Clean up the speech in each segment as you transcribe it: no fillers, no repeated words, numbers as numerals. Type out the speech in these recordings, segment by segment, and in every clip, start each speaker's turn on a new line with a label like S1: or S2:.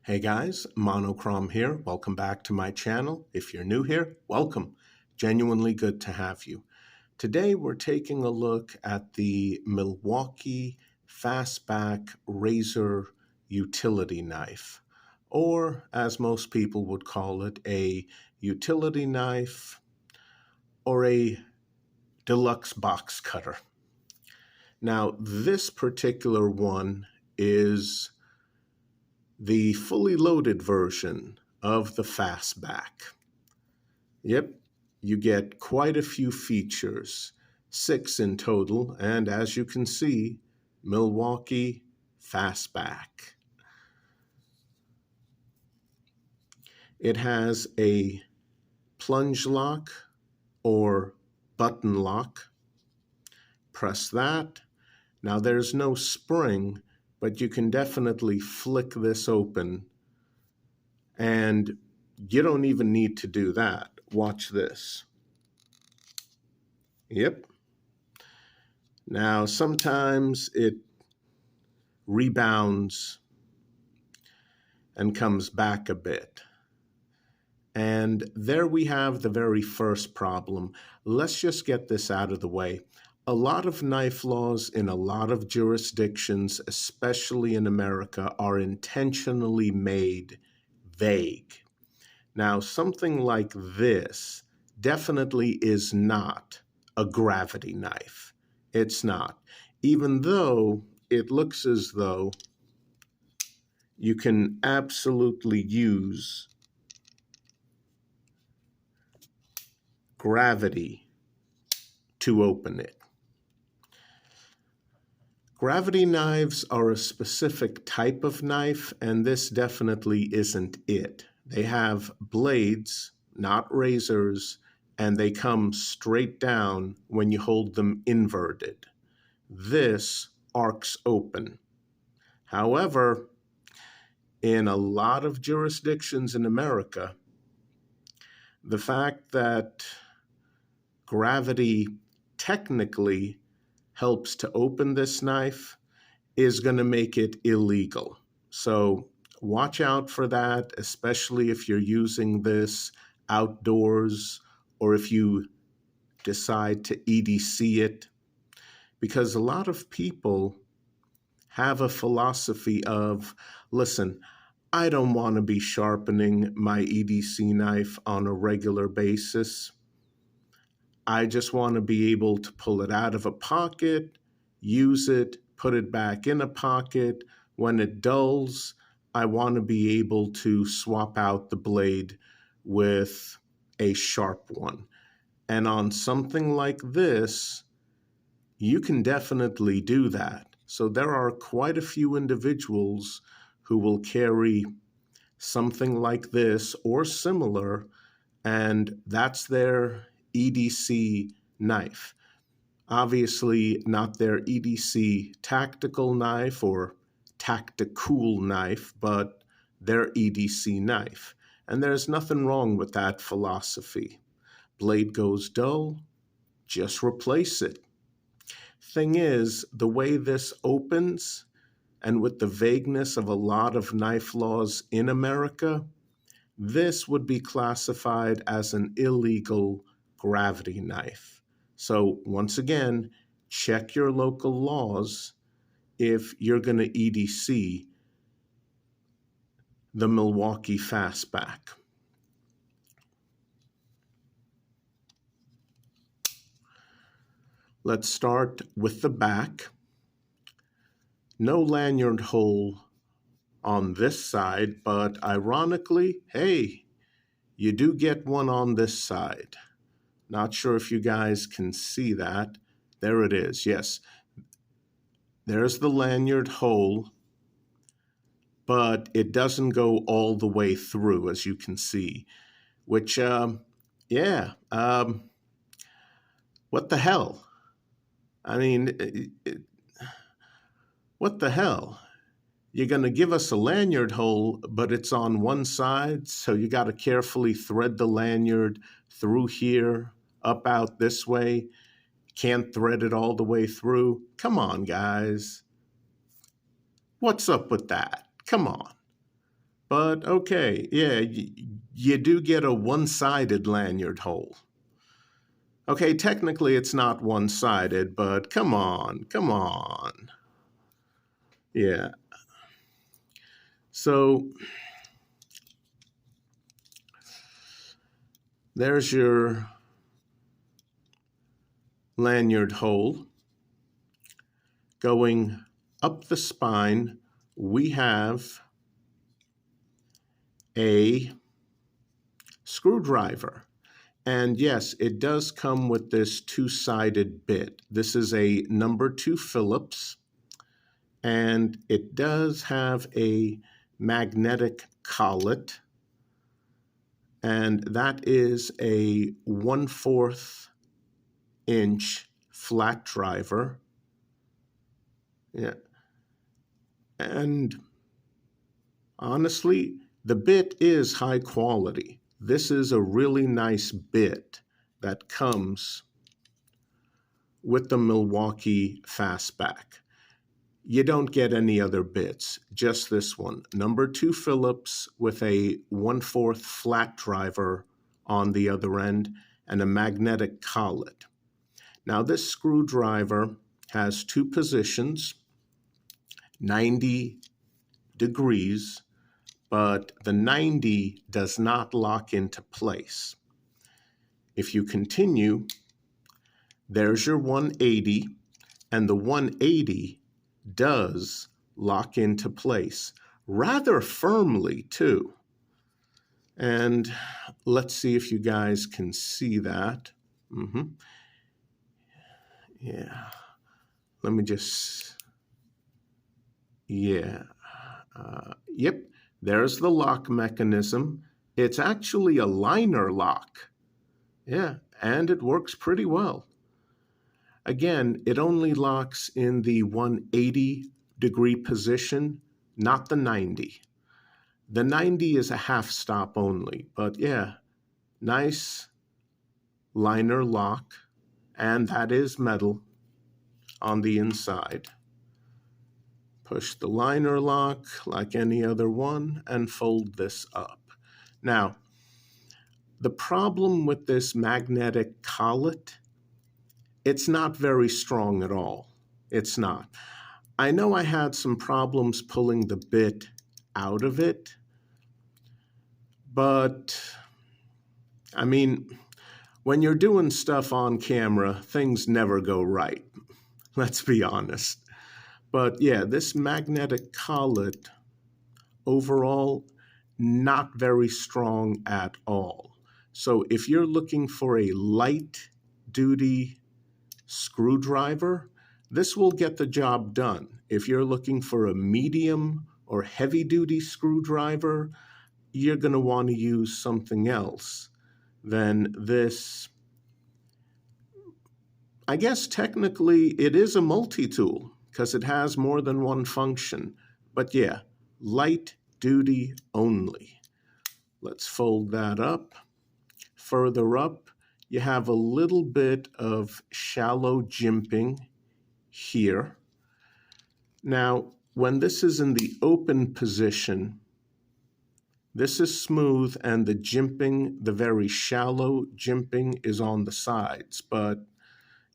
S1: Hey guys, Monochrome here. Welcome back to my channel. If you're new here, welcome. Genuinely good to have you. Today we're taking a look at the Milwaukee Fastback Razor Utility Knife, or as most people would call it, a utility knife or a deluxe box cutter. Now, this particular one is the fully loaded version of the Fastback. Yep, you get quite a few features, 6 in total, and as you can see, Milwaukee Fastback. It has a plunge lock or button lock. Press that. Now there's no spring, but you can definitely flick this open, and you don't even need to do that. Watch this. Yep. Now, sometimes it rebounds and comes back a bit. And there we have the very first problem. Let's just get this out of the way. A lot of knife laws in a lot of jurisdictions, especially in America, are intentionally made vague. Now, something like this definitely is not a gravity knife. It's not. Even though it looks as though you can absolutely use gravity to open it. Gravity knives are a specific type of knife, and this definitely isn't it. They have blades, not razors, and they come straight down when you hold them inverted. This arcs open. However, in a lot of jurisdictions in America, the fact that gravity technically helps to open this knife is going to make it illegal. So watch out for that, especially if you're using this outdoors or if you decide to EDC it, because a lot of people have a philosophy of, listen, I don't want to be sharpening my EDC knife on a regular basis. I just want to be able to pull it out of a pocket, use it, put it back in a pocket. When it dulls, I want to be able to swap out the blade with a sharp one. And on something like this, you can definitely do that. So there are quite a few individuals who will carry something like this or similar, and that's their EDC knife. Obviously, not their EDC tactical knife or tactical knife, but their EDC knife. And there's nothing wrong with that philosophy. Blade goes dull, just replace it. Thing is, the way this opens, and with the vagueness of a lot of knife laws in America, this would be classified as an illegal gravity knife. So once again, check your local laws if you're going to EDC the Milwaukee Fastback. Let's start with the back. No lanyard hole on this side, but ironically, hey, you do get one on this side. Not sure if you guys can see that. There it is, yes. There's the lanyard hole, but it doesn't go all the way through, as you can see, which, yeah, what the hell? I mean, what the hell? You're going to give us a lanyard hole, but it's on one side, so you got to carefully thread the lanyard through here, up out this way. Can't thread it all the way through. Come on, guys. What's up with that? Come on. But okay, yeah, you do get a one-sided lanyard hole. Okay, technically it's not one-sided, but come on, come on. Yeah. So there's your lanyard hole. Going up the spine, we have a screwdriver. And yes, it does come with this two-sided bit. This is a number 2 Phillips, and it does have a magnetic collet, and that is a 1/4 inch flat driver. Yeah. And honestly, the bit is high quality. This is a really nice bit that comes with the Milwaukee Fastback. You don't get any other bits, just this one. Number 2 Phillips with a 1/4 flat driver on the other end and a magnetic collet. Now this screwdriver has 2 positions, 90 degrees, but the 90 does not lock into place. If you continue, there's your 180, and the 180 does lock into place rather firmly too. And let's see if you guys can see that. Yeah, let me just, yeah. Yep, there's the lock mechanism. It's actually a liner lock. Yeah, and it works pretty well. Again, it only locks in the 180-degree position, not the 90. The 90 is a half stop only, but yeah, nice liner lock, and that is metal on the inside. Push the liner lock like any other one and fold this up. Now, the problem with this magnetic collet, it's not very strong at all. It's not. I know I had some problems pulling the bit out of it, but I mean, when you're doing stuff on camera, things never go right. Let's be honest. But yeah, this magnetic collet, overall, not very strong at all. So if you're looking for a light-duty screwdriver, this will get the job done. If you're looking for a medium or heavy-duty screwdriver, you're going to want to use something else than this. I guess technically it is a multi-tool because it has more than one function. But yeah, light duty only. Let's fold that up. Further up, you have a little bit of shallow jimping here. Now, when this is in the open position, this is smooth and the jimping, the very shallow jimping is on the sides. But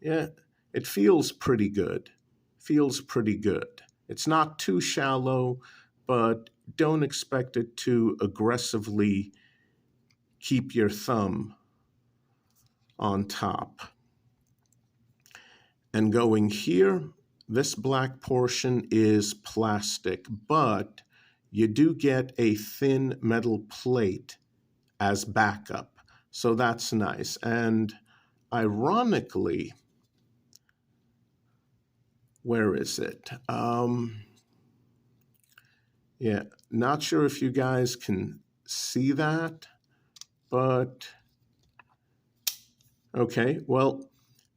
S1: yeah, it feels pretty good. Feels pretty good. It's not too shallow, but don't expect it to aggressively keep your thumb on top. And going here, this black portion is plastic, but you do get a thin metal plate as backup. So that's nice. And ironically, where is it? Yeah, not sure if you guys can see that, but okay, well,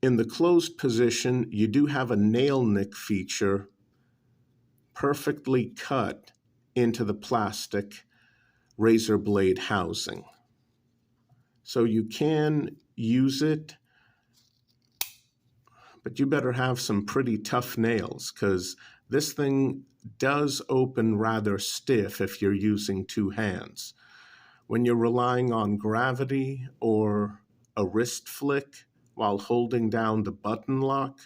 S1: in the closed position, you do have a nail nick feature perfectly cut into the plastic razor blade housing. So you can use it, but you better have some pretty tough nails because this thing does open rather stiff if you're using two hands. When you're relying on gravity or a wrist flick while holding down the button lock,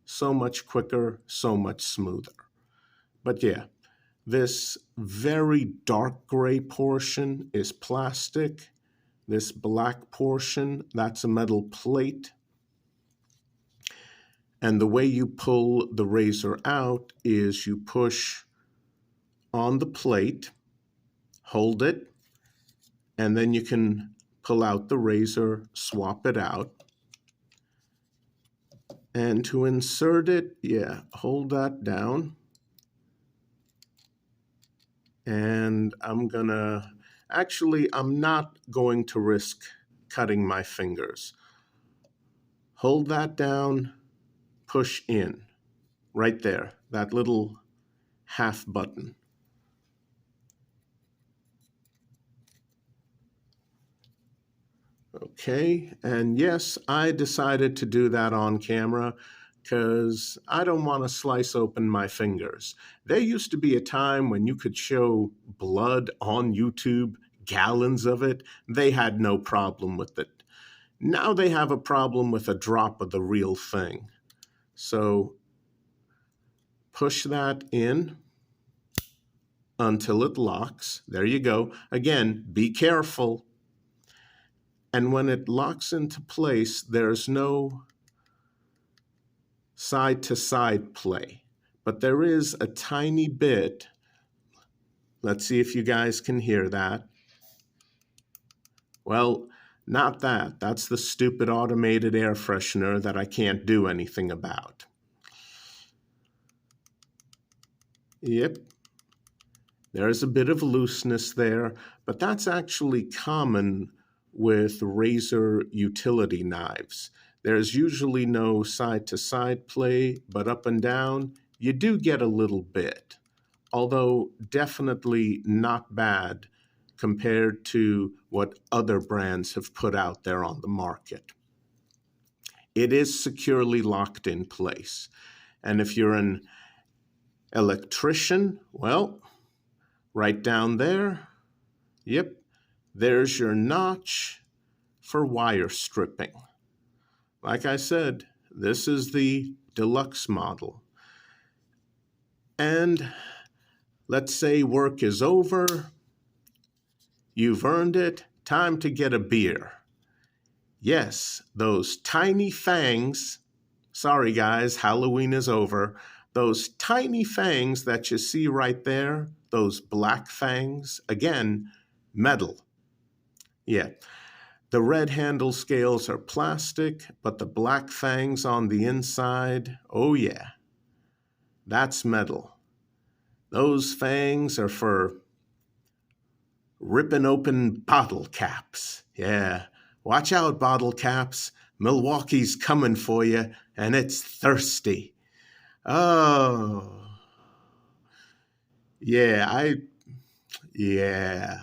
S1: so much quicker, so much smoother. But yeah, this very dark gray portion is plastic. This black portion, that's a metal plate. And the way you pull the razor out is you push on the plate, hold it, and then you can pull out the razor, swap it out. And to insert it, hold that down. And I'm not going to risk cutting my fingers. Hold that down, push in, right there, that little half button. Okay, and yes, I decided to do that on camera because I don't want to slice open my fingers. There used to be a time when you could show blood on YouTube, gallons of it. They had no problem with it. Now they have a problem with a drop of the real thing. So push that in until it locks. There you go. Again, be careful. And when it locks into place, there's no side-to-side play, but there is a tiny bit. Let's see if you guys can hear that. Well, not that. That's the stupid automated air freshener that I can't do anything about. Yep. There's a bit of looseness there, but that's actually common with razor utility knives. There's usually no side-to-side play, but up and down, you do get a little bit, although definitely not bad compared to what other brands have put out there on the market. It is securely locked in place. And if you're an electrician, well, right down there, yep, there's your notch for wire stripping. Like I said, this is the deluxe model. And let's say work is over, you've earned it, time to get a beer. Yes, those tiny fangs, sorry guys, Halloween is over, those tiny fangs that you see right there, those black fangs, again, metal. Yeah. The red handle scales are plastic, but the black fangs on the inside, oh yeah, that's metal. Those fangs are for ripping open bottle caps. Yeah, watch out, bottle caps. Milwaukee's coming for you, and it's thirsty. Oh, yeah, yeah.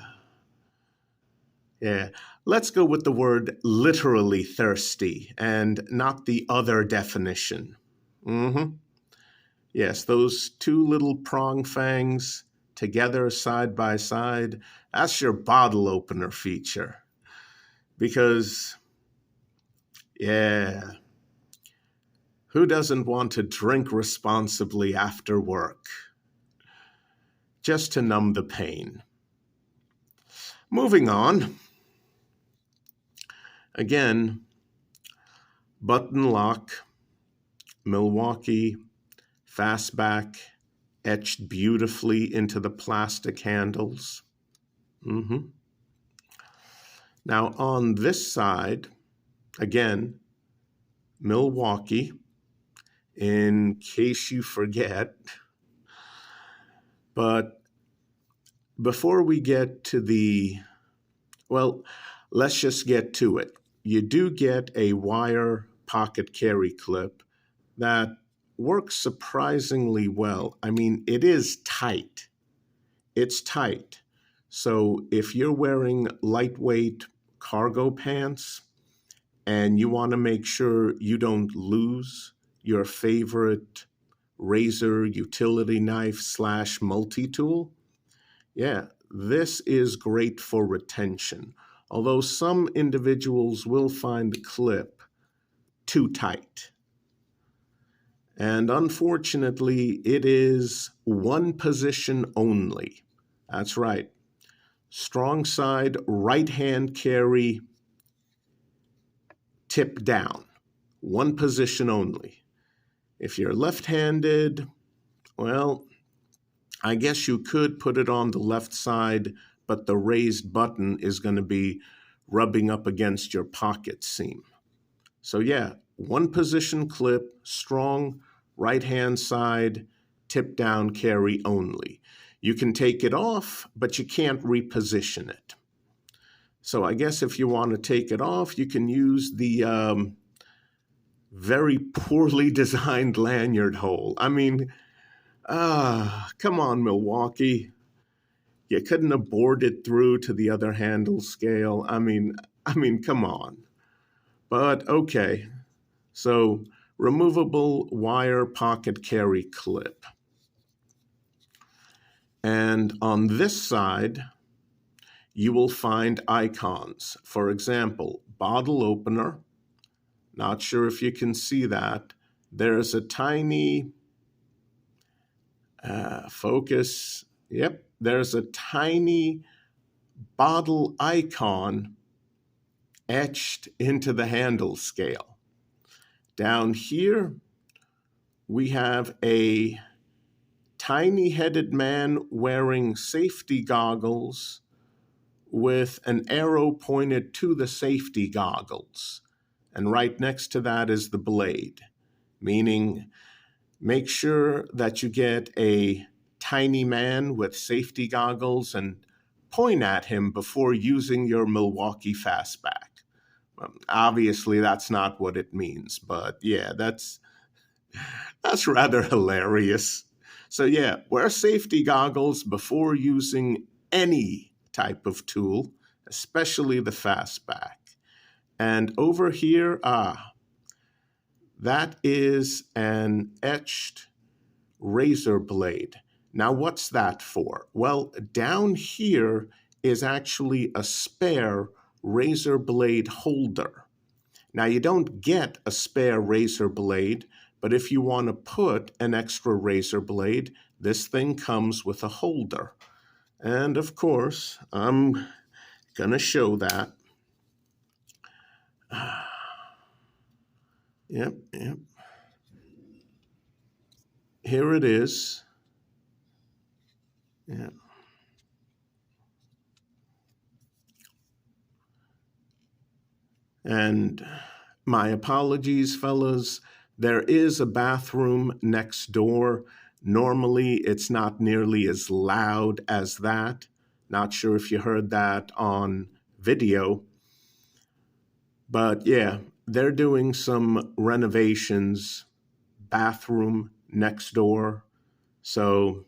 S1: Let's go with the word literally thirsty and not the other definition. Yes, those two little prong fangs together side by side, that's your bottle opener feature. Because, yeah, who doesn't want to drink responsibly after work? Just to numb the pain. Moving on. Again, button lock, Milwaukee Fastback, etched beautifully into the plastic handles. Now on this side, again, Milwaukee, in case you forget. But before we get to let's just get to it. You do get a wire pocket carry clip that works surprisingly well. I mean, it is tight. It's tight. So if you're wearing lightweight cargo pants and you want to make sure you don't lose your favorite razor utility knife / multi-tool. Yeah, this is great for retention, although some individuals will find the clip too tight. And unfortunately, it is one position only. That's right. Strong side, right hand carry, tip down. One position only. If you're left-handed, well, I guess you could put it on the left side, but the raised button is going to be rubbing up against your pocket seam. So yeah, one position clip, strong, right-hand side, tip down carry only. You can take it off, but you can't reposition it. So I guess if you want to take it off, you can use the very poorly designed lanyard hole. I mean, come on, Milwaukee. You couldn't have bored it through to the other handle scale. I mean, come on. But okay. So, removable wire pocket carry clip. And on this side, you will find icons. For example, bottle opener. Not sure if you can see that. There's a tiny focus. Yep, there's a tiny bottle icon etched into the handle scale. Down here, we have a tiny-headed man wearing safety goggles with an arrow pointed to the safety goggles. And right next to that is the blade, meaning make sure that you get a tiny man with safety goggles and point at him before using your Milwaukee Fastback. Obviously, that's not what it means, but yeah, that's rather hilarious. So yeah, wear safety goggles before using any type of tool, especially the Fastback. And over here, that is an etched razor blade. Now, what's that for? Well, down here is actually a spare razor blade holder. Now, you don't get a spare razor blade, but if you want to put an extra razor blade, this thing comes with a holder. And of course, I'm going to show that. Yep. Here it is. Yeah. And my apologies, fellas. There is a bathroom next door. Normally, it's not nearly as loud as that. Not sure if you heard that on video. But yeah, they're doing some renovations, bathroom next door. So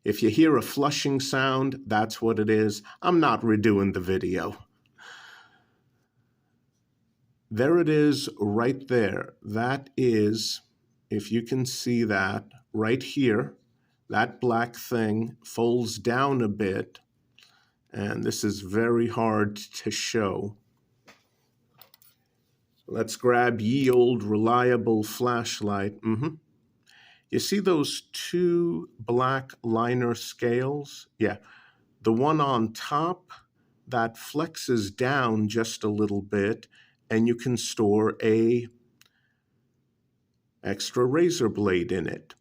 S1: if you hear a flushing sound, that's what it is. I'm not redoing the video. There it is right there. That is, if you can see that right here, that black thing folds down a bit. And this is very hard to show. Let's grab ye old reliable flashlight. You see those two black liner scales? Yeah, the one on top, that flexes down just a little bit, and you can store a extra razor blade in it.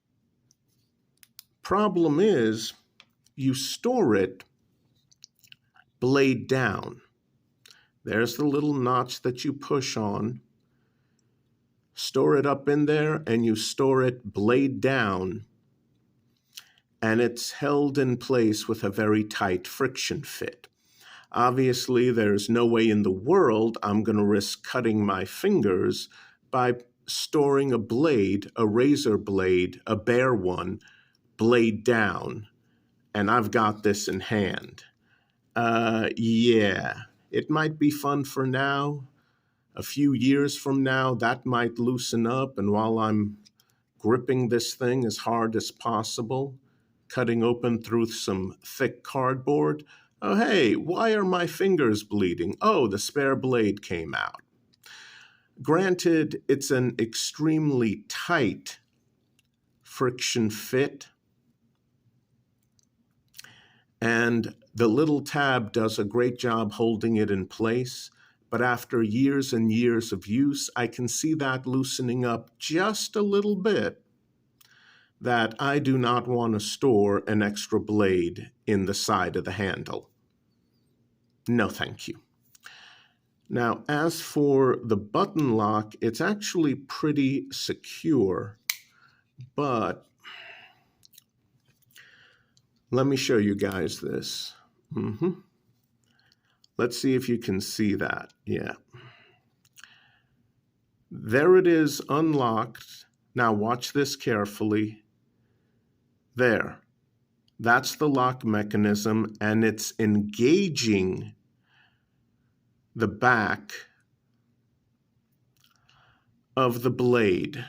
S1: Problem is, you store it blade down. There's the little notch that you push on. Store it up in there, and you store it blade down, and it's held in place with a very tight friction fit. Obviously, there's no way in the world I'm going to risk cutting my fingers by storing a blade, a razor blade, a bare one, blade down, and I've got this in hand. Yeah, it might be fun for now. A few years from now, that might loosen up, and while I'm gripping this thing as hard as possible, cutting open through some thick cardboard. Oh, hey, why are my fingers bleeding? Oh, the spare blade came out. Granted, it's an extremely tight friction fit, and the little tab does a great job holding it in place. But after years and years of use, I can see that loosening up just a little bit, that I do not want to store an extra blade in the side of the handle. No, thank you. Now, as for the button lock, it's actually pretty secure, but let me show you guys this. Let's see if you can see that. Yeah. There it is, unlocked. Now watch this carefully. There. That's the lock mechanism, and it's engaging the back of the blade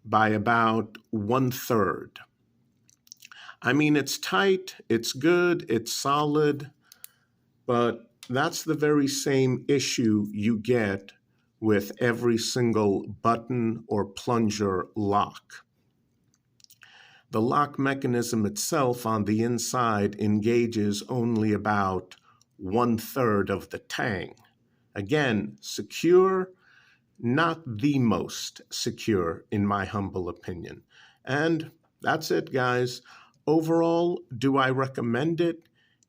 S1: by about 1/3. I mean, it's tight, it's good, it's solid, but that's the very same issue you get with every single button or plunger lock. The lock mechanism itself on the inside engages only about 1/3 of the tang. Again, secure, not the most secure in my humble opinion. And that's it, guys. Overall, do I recommend it?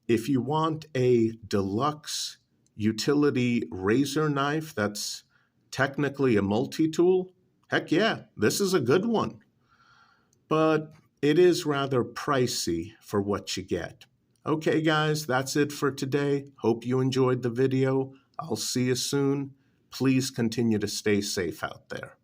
S1: If you want a deluxe utility razor knife that's technically a multi-tool, heck yeah, this is a good one. But it is rather pricey for what you get. Okay, guys, that's it for today. Hope you enjoyed the video. I'll see you soon. Please continue to stay safe out there.